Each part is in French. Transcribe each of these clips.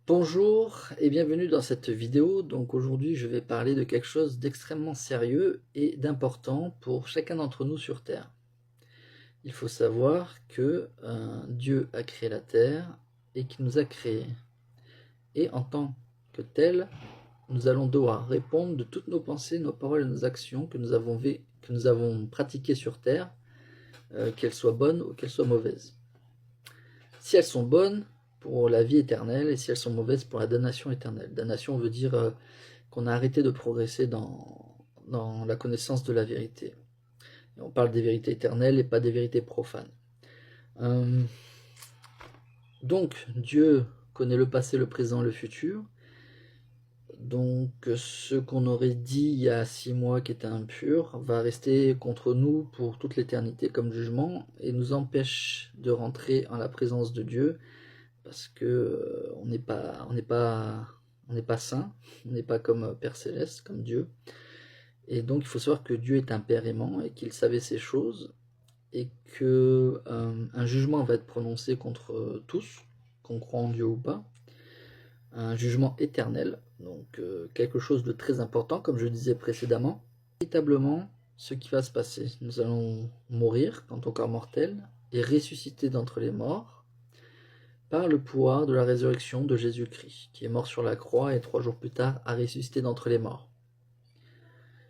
Bonjour et bienvenue dans cette vidéo. Donc aujourd'hui je vais parler de quelque chose d'extrêmement sérieux et d'important pour chacun d'entre nous sur Terre. Il faut savoir que Dieu a créé la Terre et qu'il nous a créés. Et en tant que tel, nous allons devoir répondre de toutes nos pensées, nos paroles et nos actions que nous avons pratiquées sur Terre, qu'elles soient bonnes ou qu'elles soient mauvaises. Si elles sont bonnes, pour la vie éternelle, et si elles sont mauvaises, pour la damnation éternelle. Damnation veut dire qu'on a arrêté de progresser dans la connaissance de la vérité. Et on parle des vérités éternelles et pas des vérités profanes. Euh, donc, Dieu connaît le passé, le présent, le futur. Donc, ce qu'on aurait dit il y a 6 mois qui était impur va rester contre nous pour toute l'éternité comme jugement et nous empêche de rentrer en la présence de Dieu parce que on n'est pas saint, on n'est pas comme Père Céleste, comme Dieu. Et donc il faut savoir que Dieu est un Père aimant et qu'il savait ces choses et que un jugement va être prononcé contre tous, qu'on croit en Dieu ou pas, un jugement éternel, donc quelque chose de très important, comme je disais précédemment. Véritablement, ce qui va se passer, nous allons mourir quant au corps mortel et ressusciter d'entre les morts par le pouvoir de la résurrection de Jésus-Christ, qui est mort sur la croix et 3 jours plus tard a ressuscité d'entre les morts.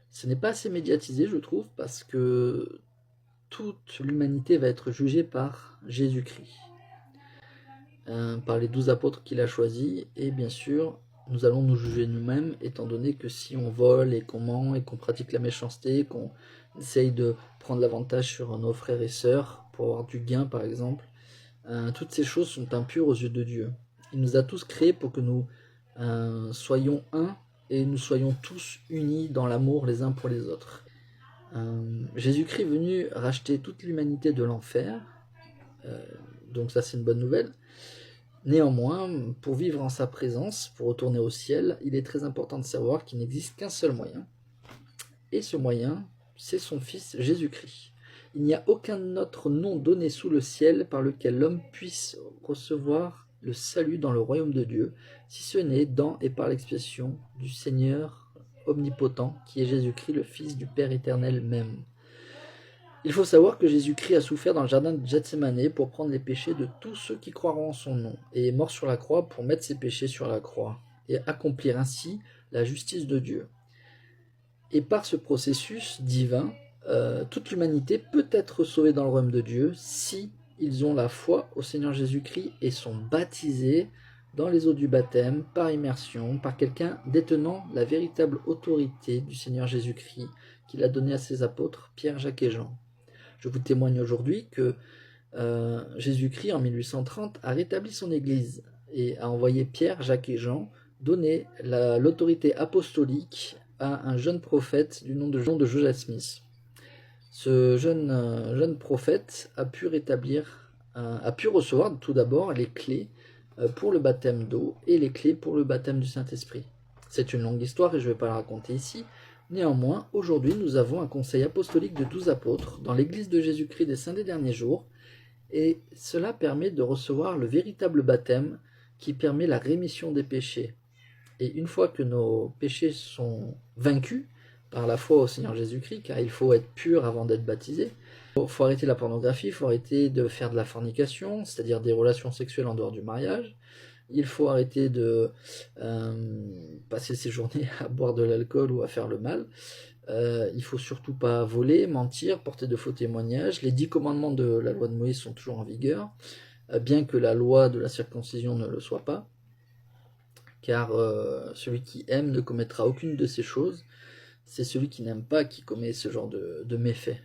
Ce n'est pas assez médiatisé, je trouve, parce que toute l'humanité va être jugée par Jésus-Christ, par les 12 apôtres qu'il a choisis, et bien sûr, nous allons nous juger nous-mêmes, étant donné que si on vole et qu'on ment et qu'on pratique la méchanceté, qu'on essaye de prendre l'avantage sur nos frères et sœurs pour avoir du gain, par exemple, toutes ces choses sont impures aux yeux de Dieu. Il nous a tous créés pour que nous soyons un et nous soyons tous unis dans l'amour les uns pour les autres. Jésus-Christ est venu racheter toute l'humanité de l'enfer, donc ça c'est une bonne nouvelle. Néanmoins, pour vivre en sa présence, pour retourner au ciel, il est très important de savoir qu'il n'existe qu'un seul moyen, et ce moyen, c'est son Fils Jésus-Christ. Il n'y a aucun autre nom donné sous le ciel par lequel l'homme puisse recevoir le salut dans le royaume de Dieu, si ce n'est dans et par l'expiation du Seigneur omnipotent, qui est Jésus-Christ, le Fils du Père éternel même. Il faut savoir que Jésus-Christ a souffert dans le jardin de Gethsémanée pour prendre les péchés de tous ceux qui croiront en son nom, et est mort sur la croix pour mettre ses péchés sur la croix, et accomplir ainsi la justice de Dieu. Et par ce processus divin, toute l'humanité peut être sauvée dans le royaume de Dieu si ils ont la foi au Seigneur Jésus-Christ et sont baptisés dans les eaux du baptême, par immersion, par quelqu'un détenant la véritable autorité du Seigneur Jésus-Christ qu'il a donné à ses apôtres, Pierre, Jacques et Jean. Je vous témoigne aujourd'hui que Jésus-Christ, en 1830, a rétabli son Église et a envoyé Pierre, Jacques et Jean donner l'autorité apostolique à un jeune prophète du nom de Joseph Smith. Ce jeune prophète a pu recevoir tout d'abord les clés pour le baptême d'eau et les clés pour le baptême du Saint-Esprit. C'est une longue histoire et je ne vais pas la raconter ici. Néanmoins, aujourd'hui, nous avons un conseil apostolique de 12 apôtres dans l'Église de Jésus-Christ des Saints des Derniers Jours, et cela permet de recevoir le véritable baptême qui permet la rémission des péchés. Et une fois que nos péchés sont vaincus par la foi au Seigneur Jésus-Christ, car il faut être pur avant d'être baptisé, il faut arrêter la pornographie, il faut arrêter de faire de la fornication, c'est-à-dire des relations sexuelles en dehors du mariage. Il faut arrêter de passer ses journées à boire de l'alcool ou à faire le mal. Il faut surtout pas voler, mentir, porter de faux témoignages. Les 10 commandements de la loi de Moïse sont toujours en vigueur, bien que la loi de la circoncision ne le soit pas, car celui qui aime ne commettra aucune de ces choses. C'est celui qui n'aime pas qui commet ce genre de méfaits.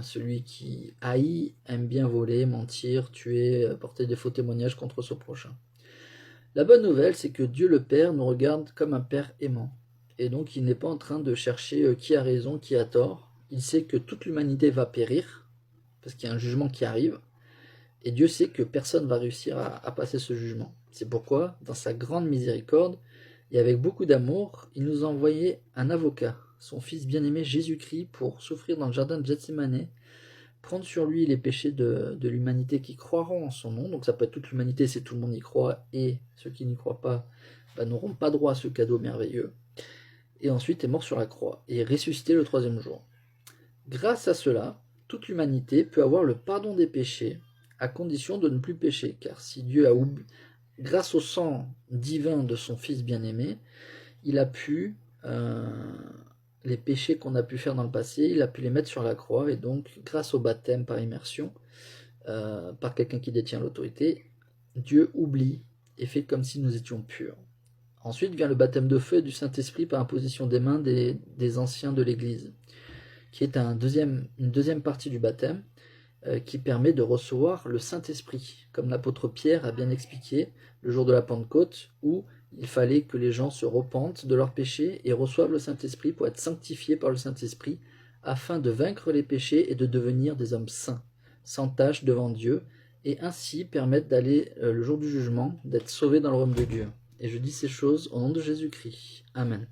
Celui qui haït aime bien voler, mentir, tuer, porter des faux témoignages contre son prochain. La bonne nouvelle, c'est que Dieu le Père nous regarde comme un Père aimant. Et donc il n'est pas en train de chercher qui a raison, qui a tort. Il sait que toute l'humanité va périr, parce qu'il y a un jugement qui arrive. Et Dieu sait que personne ne va réussir à passer ce jugement. C'est pourquoi, dans sa grande miséricorde, et avec beaucoup d'amour, il nous a envoyé un avocat, son Fils bien-aimé Jésus-Christ, pour souffrir dans le jardin de Gethsémanée, prendre sur lui les péchés de l'humanité qui croiront en son nom. Donc ça peut être toute l'humanité si tout le monde y croit, et ceux qui n'y croient pas n'auront pas droit à ce cadeau merveilleux. Et ensuite est mort sur la croix et est ressuscité le 3e jour. Grâce à cela, toute l'humanité peut avoir le pardon des péchés, à condition de ne plus pécher, car si Dieu a oublié, grâce au sang divin de son Fils bien-aimé, il a pu, les péchés qu'on a pu faire dans le passé, il a pu les mettre sur la croix, et donc grâce au baptême par immersion, par quelqu'un qui détient l'autorité, Dieu oublie et fait comme si nous étions purs. Ensuite vient le baptême de feu et du Saint-Esprit par imposition des mains des anciens de l'Église, qui est une deuxième partie du baptême, qui permet de recevoir le Saint-Esprit, comme l'apôtre Pierre a bien expliqué le jour de la Pentecôte, où il fallait que les gens se repentent de leurs péchés et reçoivent le Saint-Esprit pour être sanctifiés par le Saint-Esprit, afin de vaincre les péchés et de devenir des hommes saints, sans tache devant Dieu, et ainsi permettre d'aller le jour du jugement, d'être sauvés dans le royaume de Dieu. Et je dis ces choses au nom de Jésus-Christ. Amen.